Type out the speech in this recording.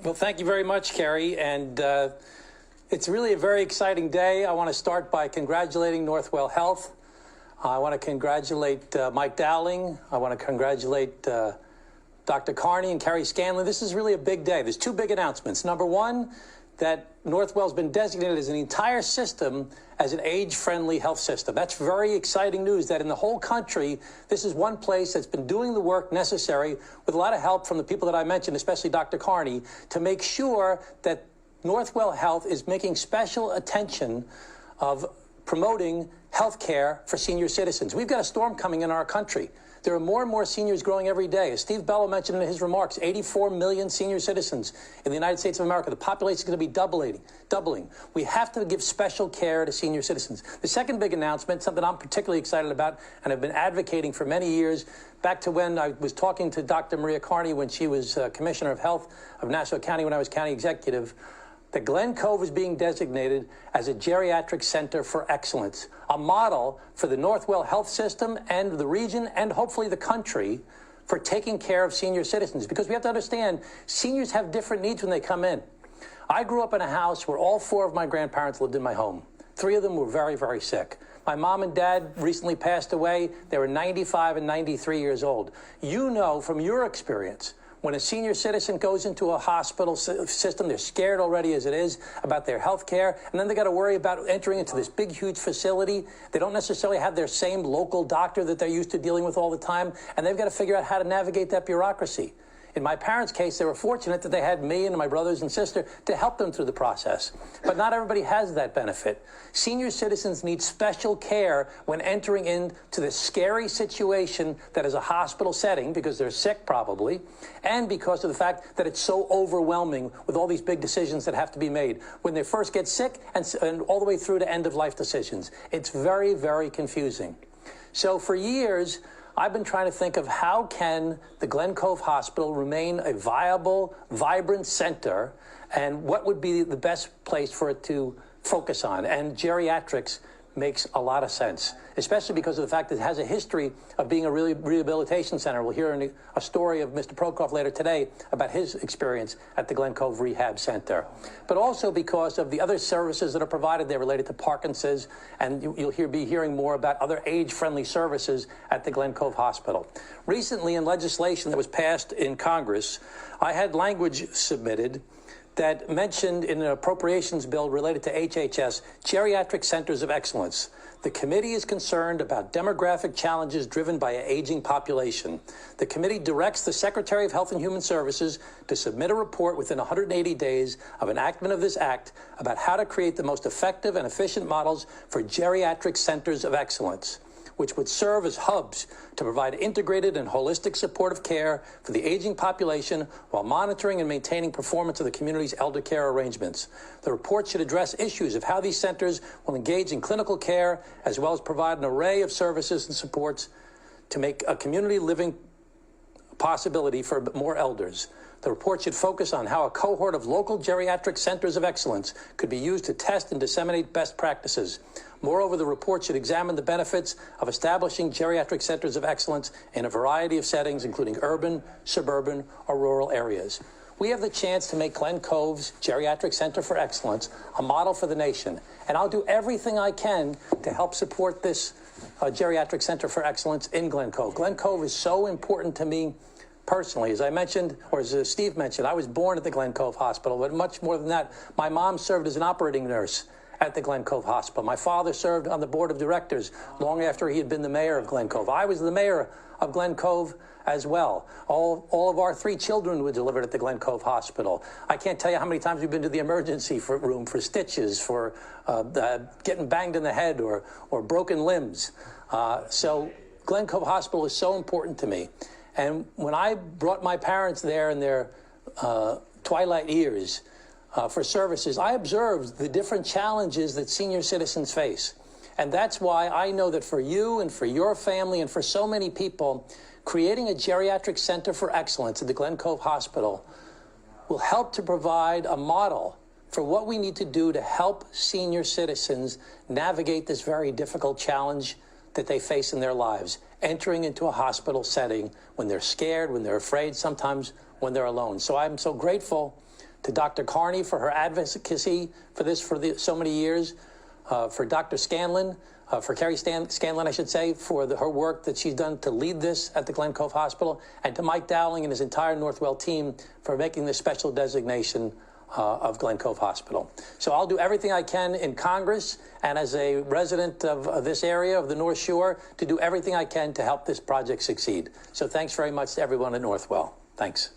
Well, thank you very much, Carrie. And it's really a very exciting day. I want to start by congratulating Northwell Health. I want to congratulate Mike Dowling. I want to congratulate Dr. Carney and Carrie Scanlon. This is really a big day. There's two big announcements. Number one, that Northwell's been designated as an entire system as an age-friendly health system. That's very exciting news that in the whole country, this is one place that's been doing the work necessary with a lot of help from the people that I mentioned, especially Dr. Carney, to make sure that Northwell Health is making special attention of promoting health care for senior citizens. We've got a storm coming in our country. There are more and more seniors growing every day. As Steve Bello mentioned in his remarks, 84 million senior citizens in the United States of America. The population is going to be doubling. We have to give special care to senior citizens. The second big announcement, something I'm particularly excited about and have been advocating for many years, back to when I was talking to Dr. Maria Carney when she was Commissioner of Health of Nassau County when I was county executive, that Glen Cove is being designated as a geriatric center for excellence, a model for the Northwell Health System and the region and hopefully the country for taking care of senior citizens. Because we have to understand, seniors have different needs when they come in. I grew up in a house where all four of my grandparents lived in my home. Three of them were very, very sick. My mom and dad recently passed away. They were 95 and 93 years old. You know from your experience, when a senior citizen goes into a hospital system, they're scared already as it is about their health care, and then they got to worry about entering into this big, huge facility. They don't necessarily have their same local doctor that they're used to dealing with all the time, and they've got to figure out how to navigate that bureaucracy. In my parents' case, they were fortunate that they had me and my brothers and sister to help them through the process. But not everybody has that benefit. Senior citizens need special care when entering into this scary situation that is a hospital setting, because they're sick probably, and because of the fact that it's so overwhelming with all these big decisions that have to be made when they first get sick and all the way through to end-of-life decisions. It's very, very confusing. So for years, I've been trying to think of how can the Glen Cove Hospital remain a viable, vibrant center, and what would be the best place for it to focus on. And geriatrics makes a lot of sense, especially because of the fact that it has a history of being a rehabilitation center. We'll hear a story of Mr. Prokoff later today about his experience at the Glen Cove Rehab Center. But also because of the other services that are provided there related to Parkinson's, and you'll be hearing more about other age-friendly services at the Glen Cove Hospital. Recently, in legislation that was passed in Congress, I had language submitted that mentioned in an appropriations bill related to HHS, geriatric centers of excellence. The committee is concerned about demographic challenges driven by an aging population. The committee directs the Secretary of Health and Human Services to submit a report within 180 days of enactment of this act about how to create the most effective and efficient models for geriatric centers of excellence, which would serve as hubs to provide integrated and holistic supportive care for the aging population while monitoring and maintaining performance of the community's elder care arrangements. The report should address issues of how these centers will engage in clinical care, as well as provide an array of services and supports to make a community living possibility for more elders. The report should focus on how a cohort of local geriatric centers of excellence could be used to test and disseminate best practices. Moreover, the report should examine the benefits of establishing geriatric centers of excellence in a variety of settings, including urban, suburban, or rural areas. We have the chance to make Glen Cove's Geriatric Center for Excellence a model for the nation, and I'll do everything I can to help support this Geriatric Center for Excellence in Glen Cove. Glen Cove is so important to me personally. As I mentioned, or as Steve mentioned, I was born at the Glen Cove Hospital, but much more than that, my mom served as an operating nurse at the Glen Cove Hospital. My father served on the board of directors long after he had been the mayor of Glen Cove. I was the mayor of Glen Cove as well. All of our three children were delivered at the Glen Cove Hospital. I can't tell you how many times we've been to the emergency room for stitches, for getting banged in the head or broken limbs. So Glen Cove Hospital is so important to me. And when I brought my parents there in their twilight years for services, I observed the different challenges that senior citizens face. And that's why I know that for you and for your family and for so many people, creating a geriatric center for excellence at the Glen Cove Hospital will help to provide a model for what we need to do to help senior citizens navigate this very difficult challenge that they face in their lives, entering into a hospital setting when they're scared, when they're afraid, sometimes when they're alone. So I'm so grateful to Dr. Carney for her advocacy for this for so many years, for Dr. Scanlon, for Carrie Scanlon, I should say, for her work that she's done to lead this at the Glen Cove Hospital, and to Mike Dowling and his entire Northwell team for making this special designation of Glen Cove Hospital. So I'll do everything I can in Congress and as a resident of this area of the North Shore to do everything I can to help this project succeed. So thanks very much to everyone at Northwell. Thanks.